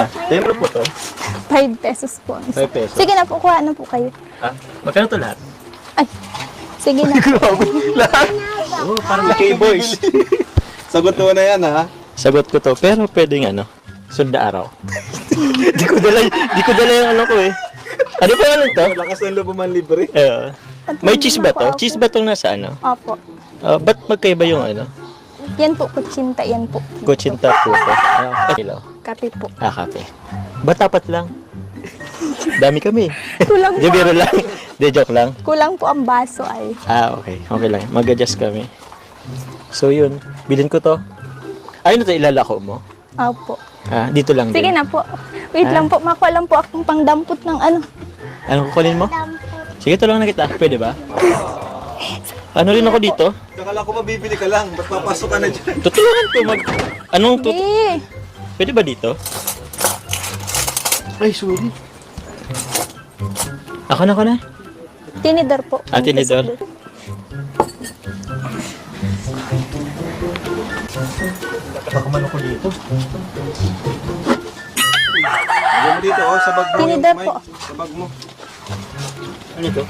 Templo po to. 5 pesos po. 5 pesos. Sige na po, kuha na po kayo. Magkano to lahat? Ay, sige na. Lahat? Oo, parang K-boys. Sagot mo na yan, ha? Sagot ko to, pero pwedeng sunda araw. Di ko dala yung ano ko eh. Ano pa yan ito? Lakas ng loob man libre. May cheese ba to? Cheese ba tong nasa ano? Opo. Ba't magkaiba yung ano? Yan po, kutsinta. Yan po. Kutsinta po to. Kilo. Kape po. Kape. Ba't tapat lang? Dami kami. Kulang Di po. biro lang. Di joke lang. Kulang po ang baso ay. Okay. Okay lang. Mag-adjust kami. So yun. Bilhin ko to. Ayun na to, ilalako mo. Opo. Dito lang Sige din. na po. Wait lang po, makuha lang po akong pangdampot ng ano. Anong kukunin mo? Sige, tulungan na kita. Pwede ba? Ano rin ako dito? Kakala ko mabibili ka lang. Ba't papasok ka na dyan? Tutulungan ko Anong Eh, Pwede ba dito? Ay, sorry. Ako na. tinidor po. Tinidor. Nakakaman ako dito. Lagyan mo dito, sa bag mo. Tinidor Mike. po. Sa bag mo. Ano ito?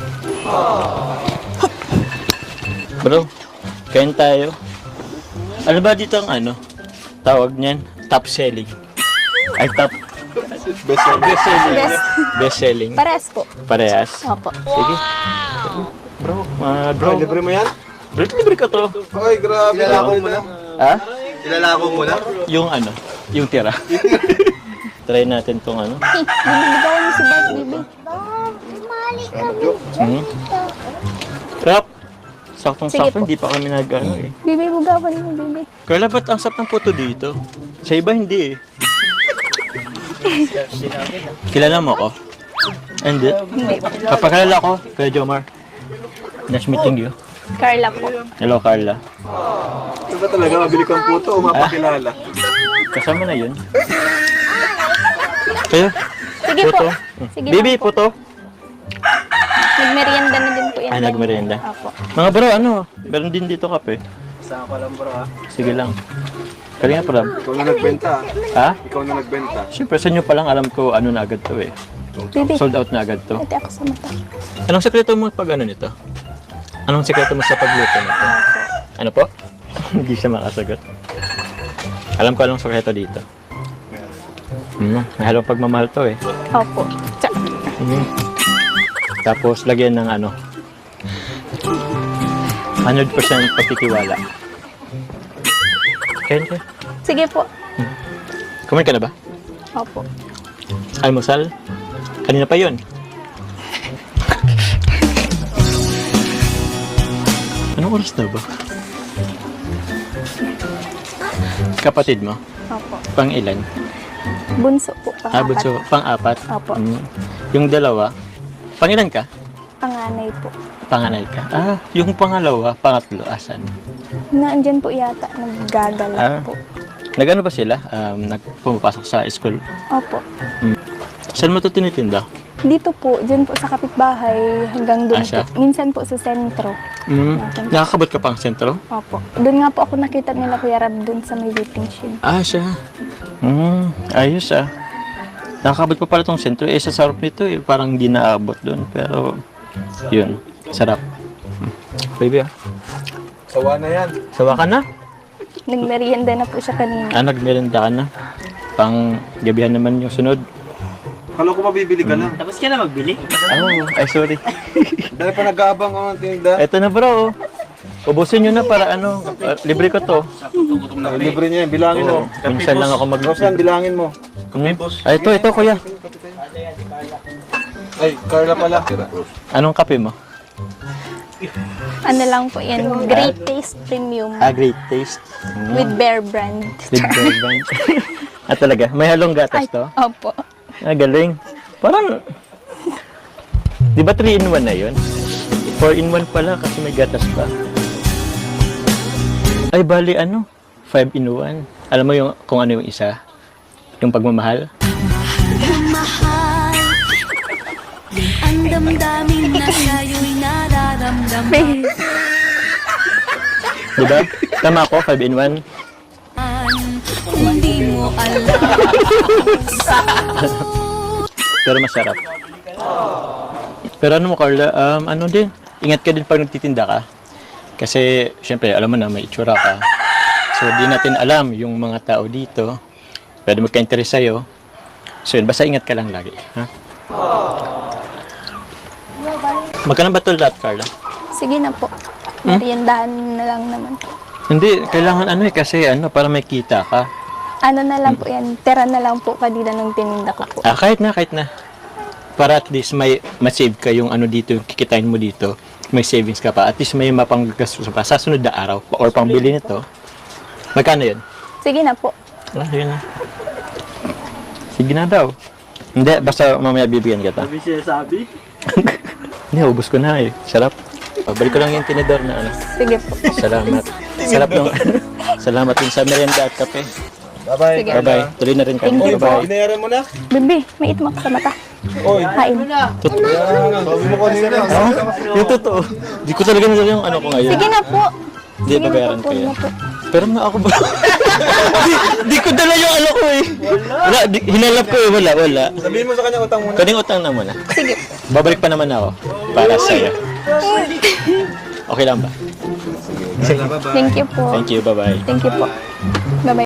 Bro, kain tayo. Ano ba dito ang tawag niyan? Top selling. Ay, top. Best selling. Best selling. Parehas po. Parehas. Opo. Sige. Bro, bro. Ay, libre mo yan? Bro, libre ka to. Ay, grabe. Ilalako mo na. Ha? Ilalako mo na? Yung yung tira. Try natin tong Binibigawan mo si Bart, baby. Rap. Sige Saktong-sakto, po. hindi pa kami eh. Baby, bugawan mo, baby. Carla, ba't ang sap ng puto dito? Sa iba, hindi eh. Kilala mo ako? Hindi. Hindi. Kapagkalala ko, Kuya Jomar. Nice meeting you. Carla po. Hello, Carla. Ito ba talaga? Mabili kang puto o mapakilala? Kasama na yun. Kayo? Sige po. Puto. Sige Bibi, lang po. puto. Nagmerienda na din po yan. Nagmerienda. Opo. Mga bro, meron din dito kape. Saan ka lang, bro, ha? Sige lang. Kanina pa lang. Ikaw na nagbenta. Ha? Ikaw na nagbenta. Siyempre, sa inyo pa lang alam ko na agad to eh. Baby, Sold out na agad to. ate ako sa mata. Anong sekreto mo pag nito? Anong sekreto mo sa pagluto nito? Ano po? Hindi siya makasagot. Alam ko anong sekreto dito. May halong pagmamahal to eh. Opo. Tsa. Tapos lagyan ng 100% pagtitiwala. Kain ka? Sige po. Kumain ka na ba? Opo. Almusal? Kanina pa yun. Anong oras na ba? Kapatid mo? Opo. Pang ilan? Bunso po. Pangapat. Bunso. Pang-apat? Opo. Yung dalawa? Pang ilan ka? Panganay po. Panganay ka? Yung pangalawa, pangatlo, asan? Naandyan po yata. Naggagala po. Nag-ano ba sila? Pumapasok sa school? Opo. Saan mo ito tinitinda? Dito po, dyan po sa kapitbahay, hanggang doon siya? po. Minsan po sa sentro. Nakakabot ka pang sentro? Opo. Doon nga po ako nakita nila Kuya Rab doon sa may waiting shed. Siya. Ayos Nakakabot pa pala tong sentro. Sa sarap nito parang hindi naabot doon. Pero, yun. Sarap. Baby Sawa na yan. Sawa ka na? Nagmerienda na po siya kanina. Nagmerenda ka na. Pang gabihan naman yung sunod. Kala ko mabibili ka lang. Tapos ka na magbili? Ay sorry. Dahil pa nag-aabang ako ng tinda. Eto na bro. Ubusin nyo na para libre ko to. Libre niya yan. Bilangin mo. Minsan lang ako Rosan, bilangin mo. Ito kuya. Ay, Carla pala. Anong kape mo? Ano lang po yan, Great Taste Premium Great taste. with Bear Brand. With Bear Brand. Talaga, may halong gatas to? Opo. Galing. Parang, di ba 3-in-1 na yun? 4-in-1 pala kasi may gatas pa. Ay, bali 5-in-1. Alam mo kung ano yung isa? Yung pagmamahal? Mahal, ang damdamin na sa'yo'y nararamdaman. Di ba? Tama ako, 5-in-1. Kung di mo Pero masarap. Pero ano mo, Carla, ano din, ingat ka din pag nagtitinda ka. Kasi, syempre, alam mo na, may itsura ka. So, di natin alam yung mga tao dito. Pwede magka-interest sa'yo. So, yun, basta ingat ka lang lagi. Ha? Magkano ba ito lahat, Carla? Sige na po. Meriendahan na lang naman po. Hindi, kailangan ano kasi para may kita ka. Ano na lang po yan, tira na lang po kanina nung tininda ko po. Kahit na. Para at least may ma-save ka yung dito, yung kikitain mo dito. May savings ka pa. At least may mapanggastos pa sa sunod na araw or pangbili nito. Magkano yun? Sige na po. Yun na. Sige na daw. Hindi, basta mamaya bibigyan kita. Sabi siya sabi. Hindi, ubos ko na eh. Sarap. Balik ko lang yung tinidor na ano. Sige po. Salamat. Sarap yung salamat din sa merienda at kape. Bye-bye. Sige. Bye-bye. Tuloy na rin kami. Thank you Bye-bye. Binayaran mo na? Bibi, may itmak sa mata. Oy. Kain. Sabi mo kanina. Yung totoo. Di ko talaga nalala yung ko ngayon. Sige na po. Hindi, Sige na babayaran po, ko yan. na po. Pero ako ba? di ko dala yung ko eh. Wala, hinalap ko eh. Wala. Sabihin mo sa kanya utang muna. Pwedeng utang na muna. Sige. Babalik pa naman ako. Para sa'yo. Okay lang ba? Bye-bye. Thank you po. Thank you. Bye-bye. Thank you po. Bye-bye.